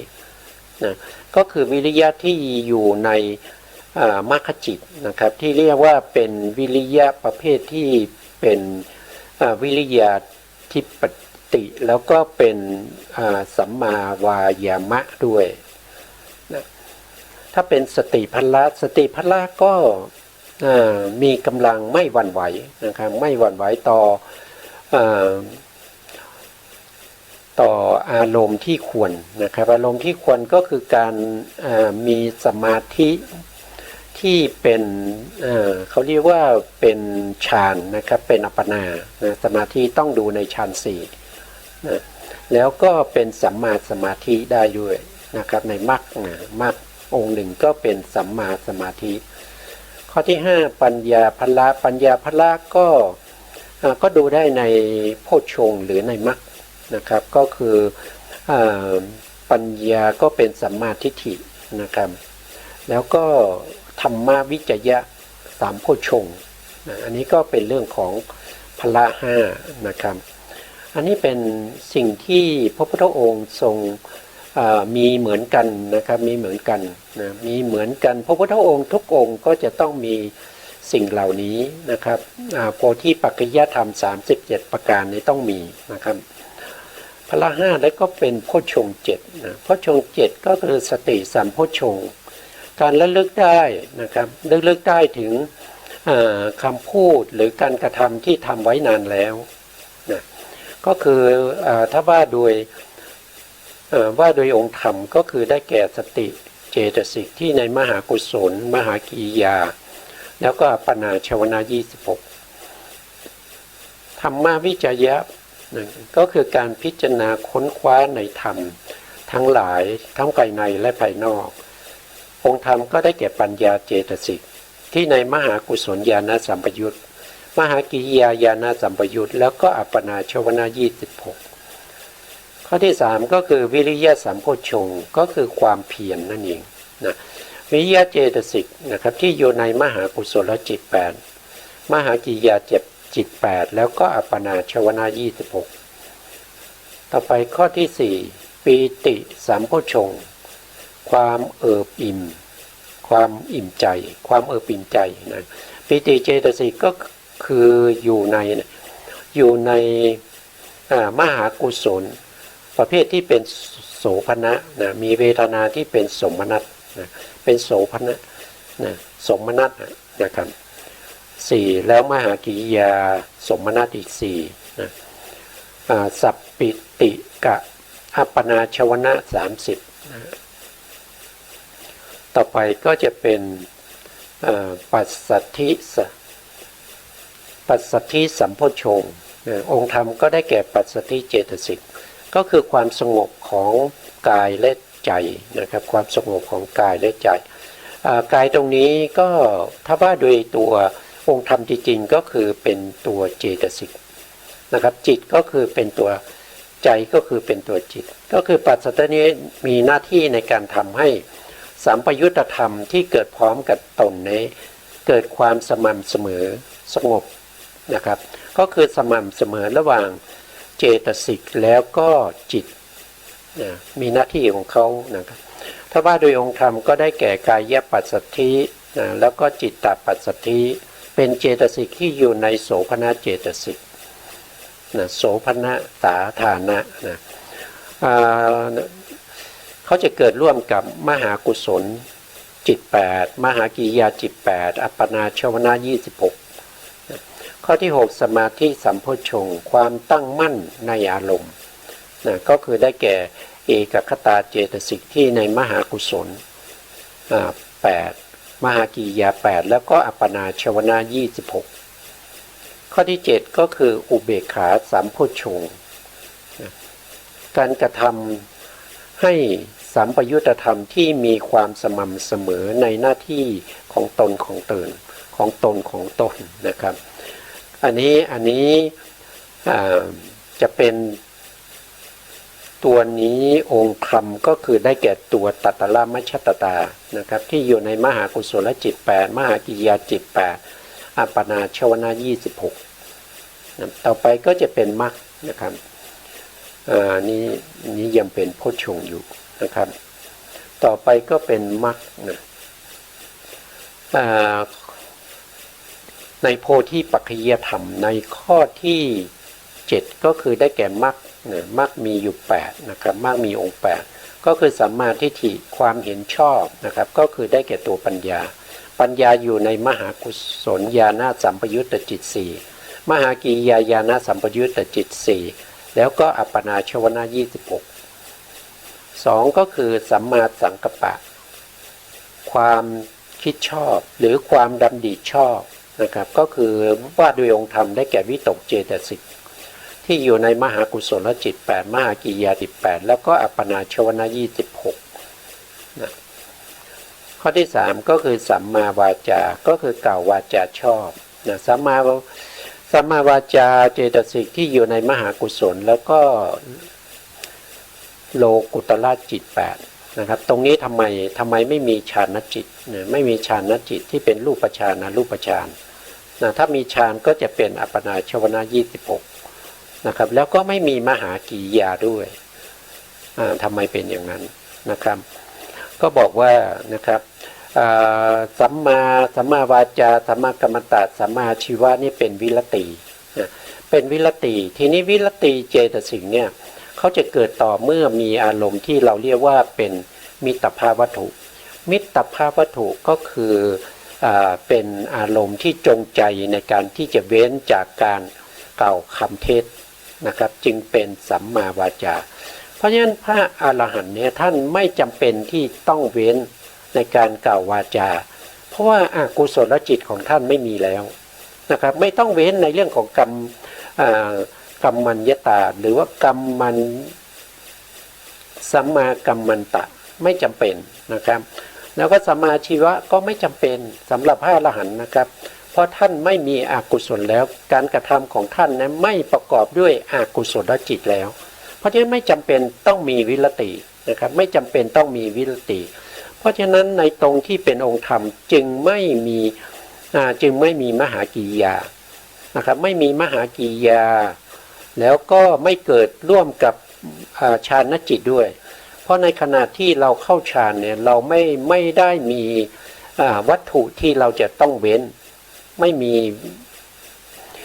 นะก็คือวิริยะที่อยู่ในมรรคจิตนะครับที่เรียกว่าเป็นวิริยะประเภทที่เป็นวิริยะทิปติแล้วก็เป็นสัมมาวายามะด้วยนะถ้าเป็นสติพละสติพละก็มีกำลังไม่หวั่นไหวนะครับไม่หวั่นไหวต่ออารมณ์ที่ควรนะครับอารมณ์ที่ควรก็คือการมีสมาธิที่เป็นเขาเรียกว่าเป็นฌานนะครับเป็นอัปปนานะสมาธิต้องดูในฌานสี่นะแล้วก็เป็นสัมมาสมาธิได้ด้วยนะครับในมรรคนะมรรคองค์หนึ่งก็เป็นสัมมาสมาธิข้อที่5ปัญญาพละปัญญาพละก็ดูได้ในโพชฌงค์หรือในมรรคนะครับก็คือปัญญาก็เป็นสัมมาทิฏฐินะครับแล้วก็ธรรมวิจยะสามโพชฌงค์อันนี้ก็เป็นเรื่องของพละห้านะครับอันนี้เป็นสิ่งที่พระพุทธองค์ทรงมีเหมือนกันนะครับมีเหมือนกันนะมีเหมือนกันพระพุทธองค์ทุกองค์ก็จะต้องมีสิ่งเหล่านี้นะครับโพธิปัจจยธรรม37ประการนี้ต้องมีนะครับพละห้าแล้วก็เป็นโพชฌงค์7นะโพชฌงค์7ก็คือสติสัมโพชฌงค์การระลึกได้นะครับระลึกได้ถึงคำพูดหรือการกระทำที่ทำไว้นานแล้วนะก็คือถ้าว่าโดยองค์ธรรมก็คือได้แก่สติเจตสิกที่ในมหากุศลมหากิริยาแล้วก็อัปปนาชวนะ26ธรรมวิจยะนะก็คือการพิจารณาค้นคว้าในธรรมทั้งหลายทั้งภายในและภายนอกองค์ธรรมก็ได้แก่ปัญญาเจตสิกที่ในมหากุศลญาณสัมปยุตมหากิริยาญาณสัมปยุตแล้วก็อัปปนาชวนะ26ข้อที่3ก็คือวิริยะสัมโพชฌงค์ก็คือความเพียร นั่นเองนะวิริยะเจตสิกนะครับที่อยู่ในมหากุศลจิต8มหากิริยาจิต8แล้วก็อัปปนาชวนะ26ต่อไปข้อที่4ปีติสัมโพชฌงค์ความเอิบอิ่มความอิ่มใจความเอิบอิ่มใจนะปีติเจตสิกก็คืออยู่ในมหากุศลประเภทที่เป็นโสภณะนะมีเวทนาที่เป็นสมนัตนะเป็นโสภณะนะสมนัตนะครับ4แล้วมหากิริยาสมนัตอีก4นะสัพปิติกะอัปปนาชวนะ30นะต่อไปก็จะเป็นปัสสัทธิสัมโพชฌงค์องค์ธรรมก็ได้แก่ปัสสัทธิเจตสิกก็คือความสงบของกายและใจนะครับความสงบของกายและใจกายตรงนี้ก็ถ้าว่าโดยตัวองค์ธรรมจริงๆก็คือเป็นตัวเจตสิกนะครับจิตก็คือเป็นตัวใจก็คือเป็นตัวจิตก็คือปัสสัทธินี้มีหน้าที่ในการทำให้สัมปยุตตธรรมที่เกิดพร้อมกับตนนี้เกิดความสม่ำเสมอสงบนะครับก็คือสม่ำเสมอระหว่างเจตสิกแล้วก็จิตนะมีหน้าที่ของเขานะครับถ้าว่าโดยองค์ธรรมก็ได้แก่กายปัสสัทธินะแล้วก็จิตตปัสสัทธิเป็นเจตสิกที่อยู่ในโสภณเจตสิกนะโสภณสาธานะนะเขาจะเกิดร่วมกับมหากุศลจิต8มหากิริยาจิต8อัปปนาชวนะ26ข้อที่6สมาธิสัมโพชฌงค์ความตั้งมั่นในอารมณ์นะก็คือได้แก่เอกคตาเจตสิกที่ในมหากุศล8มหากิริยา8แล้วก็อัปปนาชวนะ26ข้อที่7ก็คืออุเบกขาสัมโพชฌงค์การกระทำให้สัมปยุตตธรรมที่มีความสม่ำเสมอในหน้าที่ของตน ของตนของตนนะครับอันนี้จะเป็นตัวนี้องค์คำก็คือได้แก่ตัวตัตละมัชฌตตานะครับที่อยู่ในมหากุศลจิต8มหากิริยาจิต8อัปปนาชวนะ26ต่อไปก็จะเป็นมรรคนะครับนี้ยังเป็นโพชฌงค์อยู่นะครับต่อไปก็เป็นมรรคนะในโพธิปัจจยธรรมในข้อที่7ก็คือได้แก่มรรคมรรคมีอยู่8นะครับมรรคมีองค์8ก็คือสัมมาทิฏฐิความเห็นชอบนะครับก็คือได้แก่ตัวปัญญาอยู่ในมหากุศลญาณสัมปยุตตจิต4มหากิริยาญาณสัมปยุตตจิต4แล้วก็อัปปนาชวนะ26 2ก็คือสัมมาสังกัปปะความคิดชอบหรือความดำริชอบนะครับก็คือว่าด้วยองค์ธรรมได้แก่วิตกเจตสิกที่อยู่ในมหากุศลจิต8มหากิริยาจิต8แล้วก็อัปปนาชวนะ26นะข้อที่3ก็คือสัมมาวาจาก็คือกล่าววาจาชอบนะสัมมาวาจาเจตสิกที่อยู่ในมหากุศลแล้วก็โลกุตละจิต8นะครับตรงนี้ทำไมไม่มีฌานจิตนะไม่มีฌานจิตที่เป็นรูปฌานอรูปฌานนะถ้ามีฌานก็จะเป็นอัปปนาชวนะ26นะครับแล้วก็ไม่มีมหากิริยาด้วยทำไมเป็นอย่างนั้นนะครับก็บอกว่านะครับสัมมาวาจาสัมมากัมมันตะสัมมาชีวะนี่เป็นวิรติเป็นวิรติทีนี้วิรติเจตสิกเนี่ยเขาจะเกิดต่อเมื่อมีอารมณ์ที่เราเรียกว่าเป็นมิตรภาพวัตถุมิตรภาพวัตถุก็คือเป็นอารมณ์ที่จงใจในการที่จะเว้นจากการกล่าวคำเทศนะครับจึงเป็นสัมมาวาจาเพราะฉะนั้นพระอรหันต์เนี่ยท่านไม่จำเป็นที่ต้องเว้นในการกล่าววาจาเพราะว่าอกุศลจิตของท่านไม่มีแล้วนะครับไม่ต้องเว้นในเรื่องของกรรมมัญญตาหรือว่ากรรมมันสัมมากัมมันตะไม่จำเป็นนะครับแล้วก็สัมมาชีวะก็ไม่จำเป็นสำหรับพระอรหันต์นะครับเพราะท่านไม่มีอกุศลแล้วการกระทำของท่านนั้นไม่ประกอบด้วยอกุศลจิตแล้วเพราะฉะนั้นไม่จำเป็นต้องมีวิรตินะครับไม่จำเป็นต้องมีวิรติเพราะฉะนั้นในตรงที่เป็นองค์ธรรมจึงไม่มีมหากิริยานะครับไม่มีมหากิริยาแล้วก็ไม่เกิดร่วมกับฌานจิตด้วยเพราะในขณะที่เราเข้าฌานเนี่ยเราไม่ได้มีวัตถุที่เราจะต้องเว้นไม่มี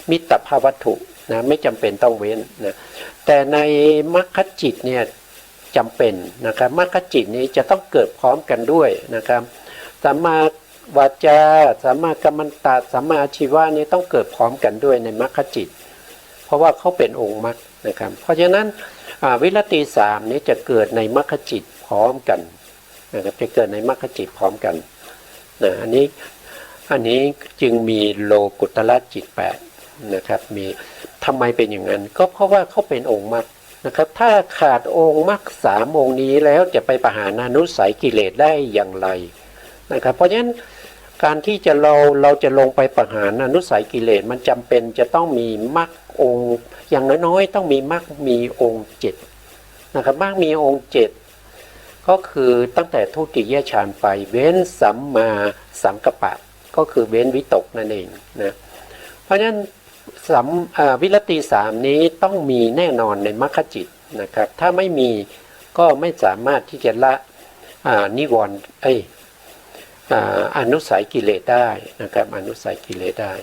มิตรภาพวัตถุนะไม่จำเป็นต้องเว้นนะแต่ในมรรคจิตเนี่ยจำเป็นนะครับมรรคจิตนี้จะต้องเกิดพร้อมกันด้วยนะครับสัมมาวาจาสัมมากัมมันตะสัมมาอาชีวะนี้ต้องเกิดพร้อมกันด้วยในมรรคจิตเพราะว่าเขาเป็นองค์มรรคนะครับเพราะฉะนั้นวิรติ3นี้จะเกิดในมรรคจิตพร้อมกันนะครับจะเกิดในมรรคจิตพร้อมกันนะอันนี้จึงมีโลกุตละจิต8นะครับมีทำไมเป็นอย่างนั้นก็เพราะว่าเขาเป็นองค์มรรคนะครับถ้าขาดองค์มรรค3องค์นี้แล้วจะไปปหานานุสัยกิเลสได้อย่างไรนะครับเพราะฉะนั้นการที่เราจะลงไปปหานานุสัยกิเลสมันจำเป็นจะต้องมีมรรคองค์อย่างน้อยๆต้องมีมรรคมีองค์7นะครับมรรคมีองค์7ก็คือตั้งแต่ทุติยฌานไปเว้นสัมมาสังกัปปะก็คือเว้นวิตกนั่นเองนะเพราะฉะนั้นวิรติ3นี้ต้องมีแน่นอนในมรรคจิตนะครับถ้าไม่มีก็ไม่สามารถที่จะละนิวรณ์อนุสัยกิเลสได้นะครับอนุสัยกิเลสได้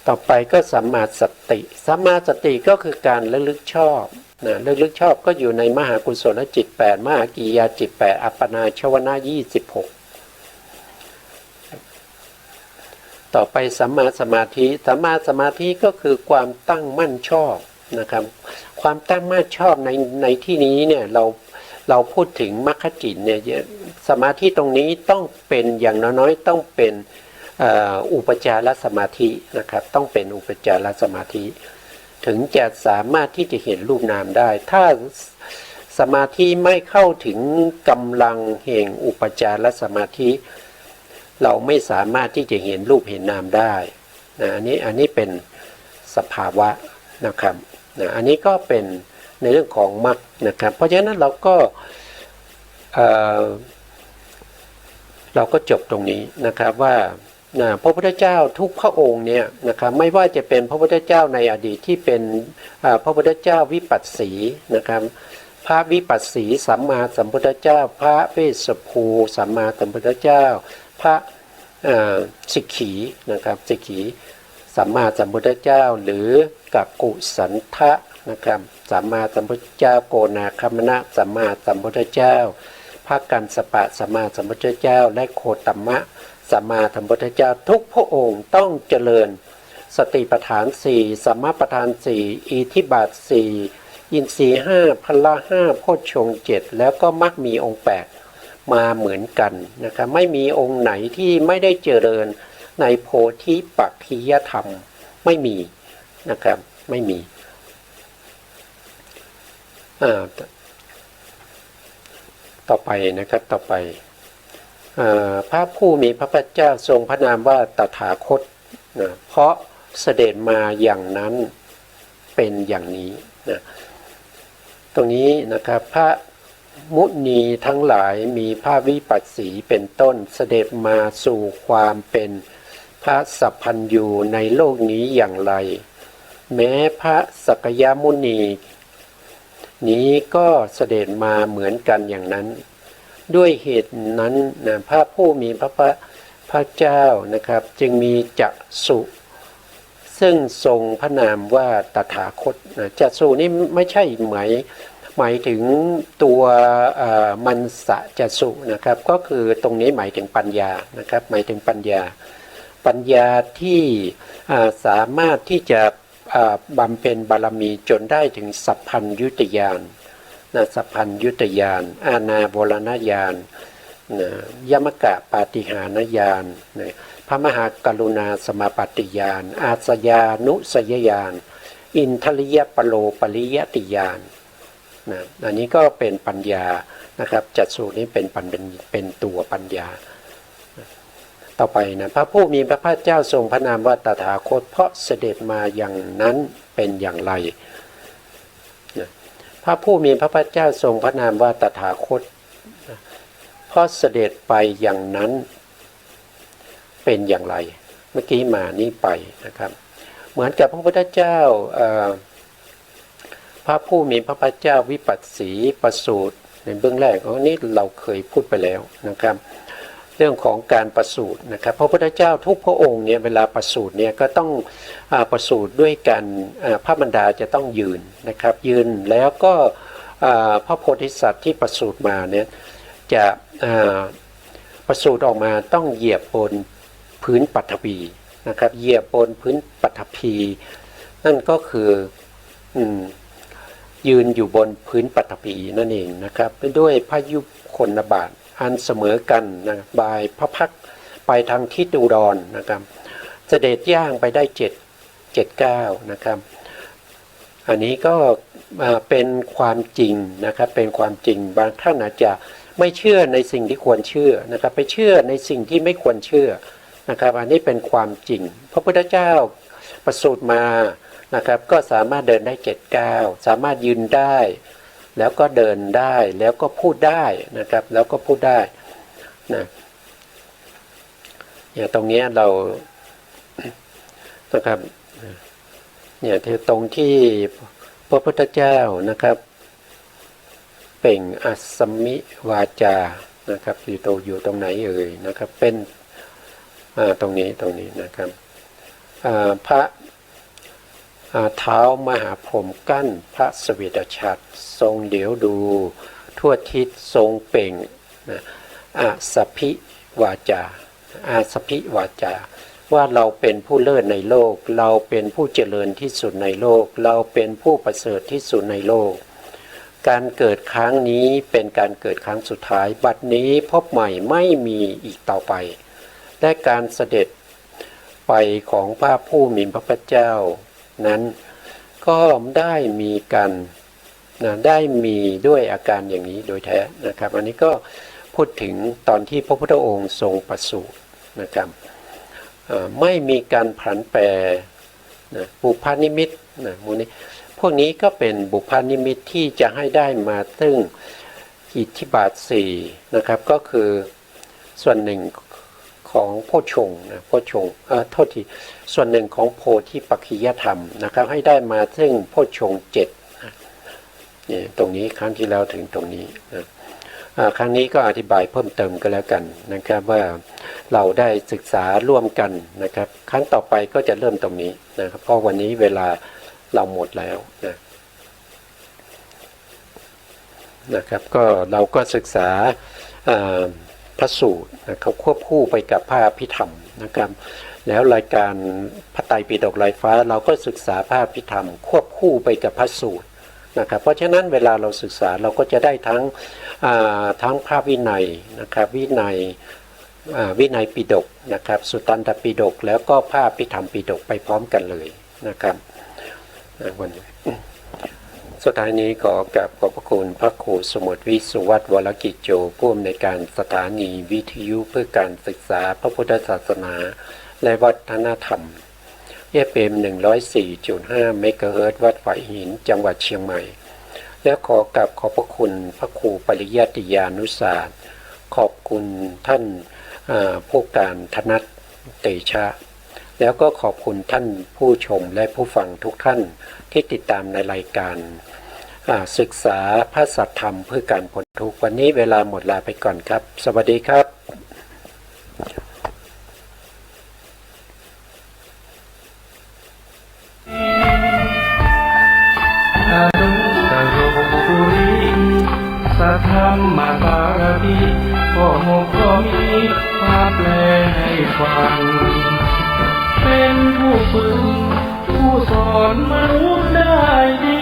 ต่อไปก็สัมมาสติสัมมาสติก็คือการระลึกชอบนะระลึกชอบก็อยู่ในมหากุศลจิต8มหากิริยาจิต8อัปปนาชวนะ26ต่อไปสัมมาสมาธิสัมมาสมาธิก็คือความตั้งมั่นชอบนะครับความตั้งมั่นชอบในที่นี้เนี่ยเราพูดถึงมรรคจิตเนี่ยสมาธิตรงนี้ต้องเป็นอย่างน้อยๆต้องเป็นอุปจารสมาธินะครับต้องเป็นอุปจารสมาธิถึงจะสามารถที่จะเห็นรูปนามได้ถ้าสมาธิไม่เข้าถึงกำลังแห่งอุปจารสมาธิ เราไม่สามารถที่จะเห็นรูปเห็นนามได้นะอันนี้เป็นสภาวะนะครับนะอันนี้ก็เป็นในเรื่องของมรรคนะครับเพราะฉะนั้นเราก็จบตรงนี้นะครับว่าพระพุทธเจ้าทุกพระองค์เนี่ยนะครับไม่ว่าจะเป็นพระพุทธเจ้าในอดีตที่เป็นพระพุทธเจ้าวิปัสสีนะครับพระวิปัสสีสัมมาสัมพุทธเจ้าพระเวสสภูสัมมาสัมพุทธเจ้าพระสิกขีนะครับสิกขีสัมมาสัมพุทธเจ้าหรือกักกุสันทะนะครับสัมมาสัมพุทธเจ้าโกนาคัมมนะสัมมาสัมพุทธเจ้าพระกัสสปะสัมมาสัมพุทธเจ้าและโคตตัมมะสัมมาสัมพุทธเจ้าทุกพระองค์ต้องเจริญสติปัฏฐานสี่สัมมาปัฏฐานสี่อิทธิบาทสี่อินทรีย์ห้าพละห้าโพชฌงค์เจ็ดแล้วก็มรรคมีองค์แปดมาเหมือนกันนะครับไม่มีองค์ไหนที่ไม่ได้เจริญในโพธิปักขิยธรรมไม่มีนะครับไม่มีต่อไปนะครับต่อไปพระผู้มีพระภาคเจ้าทรงพระนามว่าตถาคตนะเพราะเสด็จมาอย่างนั้นเป็นอย่างนี้นะตรงนี้นะครับพระมุนีทั้งหลายมีพระวิปัสสีเป็นต้นเสด็จมาสู่ความเป็นพระสัพพัญญูในโลกนี้อย่างไรแม้พระสักยมุนีนี้ก็เสด็จมาเหมือนกันอย่างนั้นด้วยเหตุนั้นนะพระผู้มีพระภาคเจ้านะครับจึงมีจักษุซึ่งทรงพระนามว่าตถาคตนะจักษุนี้ไม่ใช่หมายถึงตัวมันสะจักษุนะครับก็คือตรงนี้หมายถึงปัญญานะครับหมายถึงปัญญาที่สามารถที่จะบำเพ็ญบารมีจนได้ถึงสัพพัญญุตญาณนะสัพพัญญุตญาณอาณาโวรณญาณนะยมกะปาฏิหาริยาณนะพระมหากรุณาสมาปฏิญาณอาสยานุสยญาณอินทริยปโลปริยติญาณนะอันนี้ก็เป็นปัญญานะครับจักษุนี้เป็นตัวปัญญาต่อไปนะพระผู้มีพระภาคเจ้าทรงพระนามว่าตถาคตเพราะเสด็จมาอย่างนั้นเป็นอย่างไรนะพระผู้มีพระภาคเจ้าทรงพระนามว่าตถาคตเพราะเสด็จไปอย่างนั้นเป็นอย่างไรเมื่อกี้มานี่ไปนะครับเหมือนกับพระพุทธเจ้าพระผู้มีพระภาคเจ้าวิปัสสีประสูติในเบื้องแรกนี้เราเคยพูดไปแล้วนะครับเรื่องของการประสูตินะครับพระพุทธเจ้าทุกพระองค์เนี่ยเวลาประสูติเนี่ยก็ต้องประสูติด้วยการพระบรรดาจะต้องยืนนะครับยืนแล้วก็พระโพธิสัตว์ที่ประสูติมาเนี่ยจะประสูติออกมาต้องเหยียบบนพื้นปฐพีนะครับเหยียบบนพื้นปฐพีนั่นก็คือยืนอยู่บนพื้นปฐพีนั่นเองนะครับด้วยพยุคลบาทอันเสมอกันนะบายพระพักตร์ไปทางทิศอุดรนะครับเสด็จย่างไปได้7-9นะครับอันนี้ก็เป็นความจริงนะครับเป็นความจริงบางท่านอาจจะไม่เชื่อในสิ่งที่ควรเชื่อนะครับไปเชื่อในสิ่งที่ไม่ควรเชื่อนะครับอันนี้เป็นความจริงพระพุทธเจ้าประสูติมานะครับก็สามารถเดินได้7-9สามารถยืนได้แล้วก็เดินได้แล้วก็พูดได้นะครับแล้วก็พูดได้นะเนี่ยตรงนี้เรานะครับเนี่ยตรงที่พระพุทธเจ้านะครับเปล่งอัสสมิวาจานะครับอยู่ตรงไหนเอ่ยนะครับเป็นตรงนี้นะครับพระเท้ามหาพรหมกั้นพระสวิตฉัตรทรงเดี๋ยวดูทั่วทิศทรงเปล่งอาสพิวาจาว่าเราเป็นผู้เลิศในโลกเราเป็นผู้เจริญที่สุดในโลกเราเป็นผู้ประเสริฐที่สุดในโลกการเกิดครั้งนี้เป็นการเกิดครั้งสุดท้ายบัดนี้พบใหม่ไม่มีอีกต่อไปและการเสด็จไปของพระผู้มีพระภาคเจ้านั้นก็ได้มีกันได้มีด้วยอาการอย่างนี้โดยแท้นะครับอันนี้ก็พูดถึงตอนที่พระพุทธองค์ทรงประสูติ นะครับไม่มีการผันแปรนะบุพนิมิตนะพวกนี้ก็เป็นบุพนิมิตที่จะให้ได้มาซึ่งอิทธิบาท4นะครับก็คือส่วนหนึ่งของโพชฌงค์นะโพชฌงค์โทษทีส่วนหนึ่งของโพธิปัจขิยธรรมนะครับให้ได้มาซึ่งโพชฌงค์7นะนี่ตรงนี้ครั้งที่แล้วถึงตรงนี้นะครั้งนี้ก็อธิบายเพิ่มเติมกันแล้วกันนะครับว่าเราได้ศึกษาร่วมกันนะครับครั้งต่อไปก็จะเริ่มตรงนี้นะครับเพราะวันนี้เวลาเราหมดแล้วนะครับก็เราก็ศึกษาพระสูตรนะครับควบคู่ไปกับพระอภิธรรมนะครับแล้วรายการพระไตรปิฎกลายฟ้าเราก็ศึกษาพระอภิธรรมควบคู่ไปกับพระสูตรนะครับเพราะฉะนั้นเวลาเราศึกษาเราก็จะได้ทั้งพระวินัยนะครับวินัยปิฎกนะครับสุตตันตปิฎกแล้วก็พระอภิธรรมปิฎกไปพร้อมกันเลยนะครับวันนี้สุดท้ายนี้ขอกราบขอบพระคุณพระครูสมุทรวิสุวัฒน์วรกิจโจผู้อำนวยการสถานีวิทยุเพื่อการศึกษาพระพุทธศาสนาและวัฒนธรรมFM 104.5 เมกะเฮิรตซ์วัดฝายหินจังหวัดเชียงใหม่และขอกราบขอบพระคุณพระครูปริยัติยานุศาสตร์ขอบคุณท่านผู้การธนัทเตชะแล้วก็ขอบคุณท่านผู้ชมและผู้ฟังทุกท่านที่ติดตามในรายการศึกษาพระสัทธรรมเพื่อการพ้นทุกข์วันนี้เวลาหมดลาไปก่อนครับสวัสดีครับสัทธรรมบารมีก็หกก็มีมาแปลให้ฟังเป็นผู้ฝึกผู้สอนมนุษย์ได้ดี